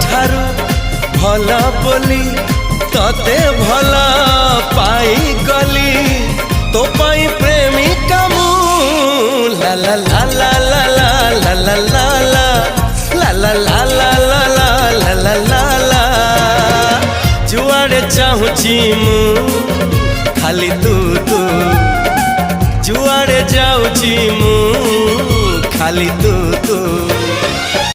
ठारू भल बोली तते भल पाई गली तो पाई प्रेमिका मु ला ला ला ला ला ला ला ला ला ला ला ला ला ला ला ला ला ला जुआड़े चाहूची मु खाली तू तू जुआड़े जाऊची मु खाली तू तू।